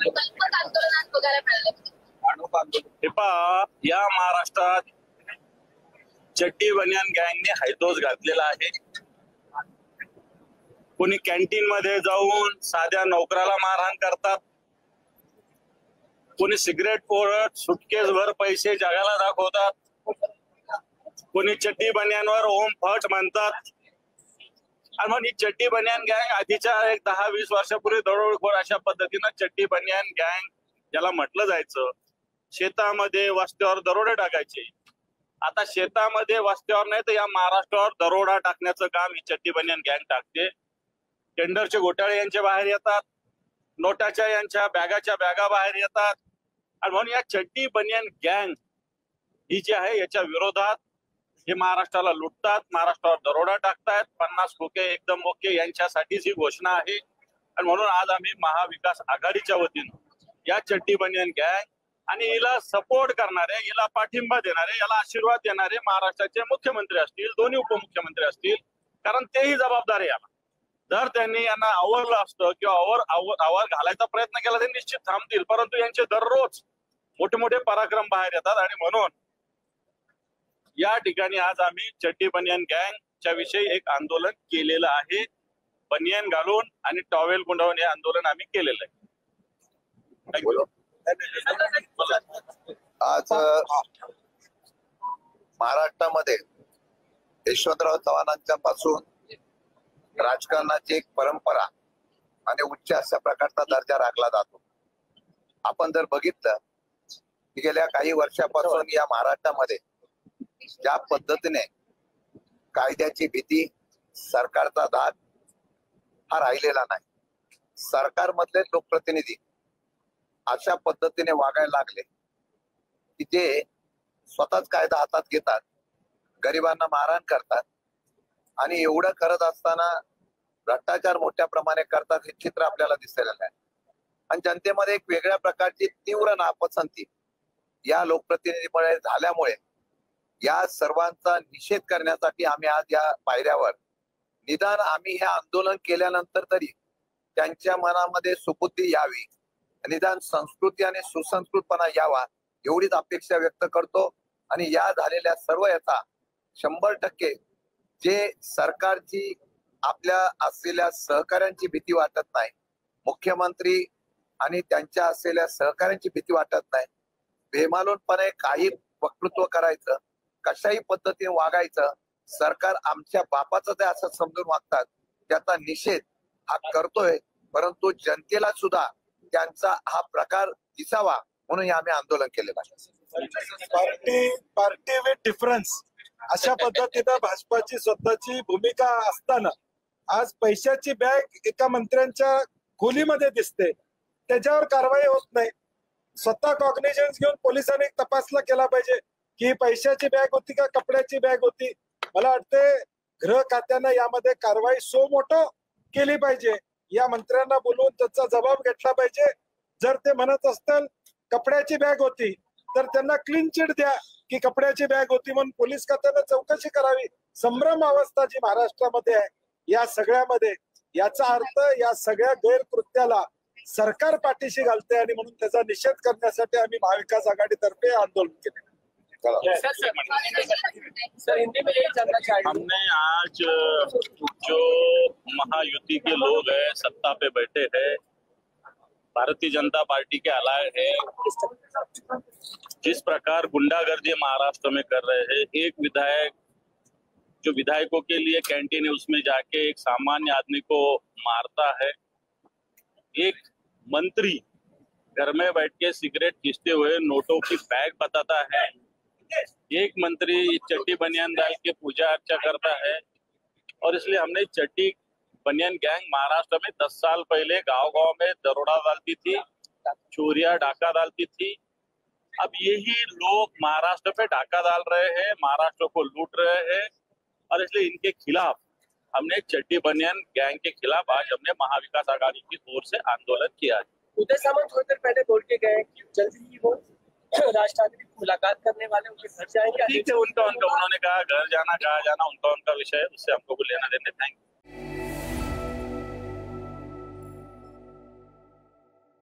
कल्पक आंदोलनात बघायला मिळाले. या महाराष्ट्रात चड्डी बनियान गँगने हैदोस घातलेला आहे. कोणी कॅन्टीन मध्ये जाऊन साध्या नोकराला मारहाण करतात, कोणी सिगरेट फोडत सुटकेसभर पैसे जगाला दाखवतात, कोणी चड्डी बनियानवर ओम फट म्हणतात. आणि मग ही चड्डी बनियान गँग आधीच्या एक 10-20 वर्षापूर्वी दरोडेखोर अशा पद्धतीनं चड्डी बनियान गँग ज्याला म्हटलं जायचं, शेतामध्ये वस्त्यावर दरोडे टाकायचे. आता शेतामध्ये वस्त्यावर नाही तर या महाराष्ट्रावर दरोडा टाकण्याचं काम ही चड्डी बनियान गँग टाकते. टेंडरचे घोटाळे यांच्या बाहेर येतात, नोटाच्या यांच्या बॅगाच्या बॅगा बाहेर येतात. आणि म्हणून या चड्डी बनियान गँग ही जी आहे याच्या विरोधात हे महाराष्ट्राला लुटतात, महाराष्ट्रावर दरोडा टाकतायत. 50 खोके एकदम ओके यांच्यासाठीच ही घोषणा आहे. आणि म्हणून आज आम्ही महाविकास आघाडीच्या वतीनं या चड्डी बनियान गँग आणि हिला सपोर्ट करणारे, हिला पाठिंबा देणारे, याला आशीर्वाद देणारे महाराष्ट्राचे मुख्यमंत्री असतील, दोन्ही उपमुख्यमंत्री असतील, कारण तेही जबाबदार आहे याला. जर त्यांनी यांना आवरलं असतं किंवा आवर घालायचा प्रयत्न केला तर निश्चित थांबतील, परंतु यांचे दररोज मोठे मोठे पराक्रम बाहेर येतात. आणि म्हणून या ठिकाणी आज आम्ही चड्डी बनियान गँगच्या विषयी एक आंदोलन केलेलं आहे. बनियान घालून आणि टॉवेल गुंडाळून हे आंदोलन आम्ही केलेलं आहे. थँक्यू. आज महाराष्ट्रामध्ये यशवंतराव चव्हाणांच्या पासून राजकारणाची एक परंपरा आणि उच्च अशा प्रकारचा दर्जा राखला जातो. आपण जर बघितलं की गेल्या काही वर्षापासून या महाराष्ट्रामध्ये ज्या पद्धतीने कायद्याची भीती, सरकारचा धाक हा राहिलेला नाही. सरकारमधले लोकप्रतिनिधी अशा पद्धतीने वागायला लागले की जे स्वतःच कायदा हातात घेतात, गरिबांना मारहाण करतात. आणि एवढं करत असताना भ्रष्टाचार मोठ्या प्रमाणे करतात हे चित्र आपल्याला दिसायला आहे. आणि जनतेमध्ये एक वेगळ्या प्रकारची तीव्र नापसंती या लोकप्रतिनिधीमुळे झाल्यामुळे या सर्वांचा निषेध करण्यासाठी आम्ही आज या पायऱ्यावर, निदान आम्ही हे आंदोलन केल्यानंतर तरी त्यांच्या मनामध्ये सुबुद्धी यावी, निदान संस्कृती आणि सुसंस्कृतपणा यावा एवढीच अपेक्षा व्यक्त करतो. आणि या झालेल्या सर्व याचा 100% जे सरकारची आपल्या असलेल्या सहकाऱ्यांची भीती वाटत नाही, मुख्यमंत्री आणि त्यांच्या असलेल्या सहकाऱ्यांची भीती वाटत नाही, बेमालूनपणे काही वक्तृत्व करायचं, कशाही पद्धतीने वागायचं, सरकार आमच्या बापाचं ते असं समजून वागतात, त्याचा निषेध हा करतोय. परंतु जनतेला सुद्धा त्यांचा हा प्रकार दिसावा म्हणून आम्ही आंदोलन केलेलं आहे. पार्टी विथ डिफरन्स अशा पद्धतीनं भाजपाची स्वतःची भूमिका असताना आज पैशाची बॅग एका मंत्र्यांच्या खोलीमध्ये दिसते, त्याच्यावर कारवाई होत नाही. स्वतः कॉग्निजन्स घेऊन पोलिसांनी तपासला केला पाहिजे की पैशाची बॅग होती का कपड्याची बॅग होती. मला वाटते गृह खात्यानं यामध्ये कारवाई सो मोठं केली पाहिजे. या मंत्र्यांना बोलवून त्याचा जबाब घेतला पाहिजे. जर ते म्हणत असतील कपड्याची बॅग होती तर त्यांना क्लीन चिट द्या की कपड्याची बॅग होती म्हणून पोलीस खात्यानं चौकशी करावी. संभ्रम अवस्था जी महाराष्ट्रामध्ये आहे या सगळ्यामध्ये, याचा अर्थ या सगळ्या गैरकृत्याला सरकार पाठीशी घालते आणि म्हणून त्याचा निषेध करण्यासाठी आम्ही महाविकास आघाडीतर्फे आंदोलन केले. हमने आज जो महायुति के लोग हैं, सत्ता पे बैठे हैं, भारतीय जनता पार्टी के अलाय है, जिस प्रकार गुंडागर्दी महाराष्ट्र में कर रहे हैं, एक विधायक जो विधायकों के लिए कैंटीन है उसमें जाके एक सामान्य आदमी को मारता है, एक मंत्री घर में बैठ के सिगरेट खींचते हुए नोटों की बैग बताता है, एक मंत्री चड्डी बनियान डाल के पूजा अर्चा करता है. और इसलिए हमने चड्डी बनियान गैंग महाराष्ट्र में 10 साल पहले गांव-गांव में दरोड़ा डालती थी, चोरियां डाका डालती थी. अब यही लोग महाराष्ट्र पे डाका डाल रहे हैं, महाराष्ट्र को लूट रहे हैं. और इसलिए इनके खिलाफ हमने चड्डी बनियान गैंग के खिलाफ आज हमने महाविकास आघाड़ी की ओर से आंदोलन किया है. उदय सामंत थोड़ी देर पहले बोल के गए कि जल्दी ही वो राज ठाकरे की मुलाकात करने वाले, उनके घर जाएंगे. ठीक है, उनका उन्होंने कहा घर जाना कहा जाना उनका विषय है, उससे हमको लेना देना. Thank you.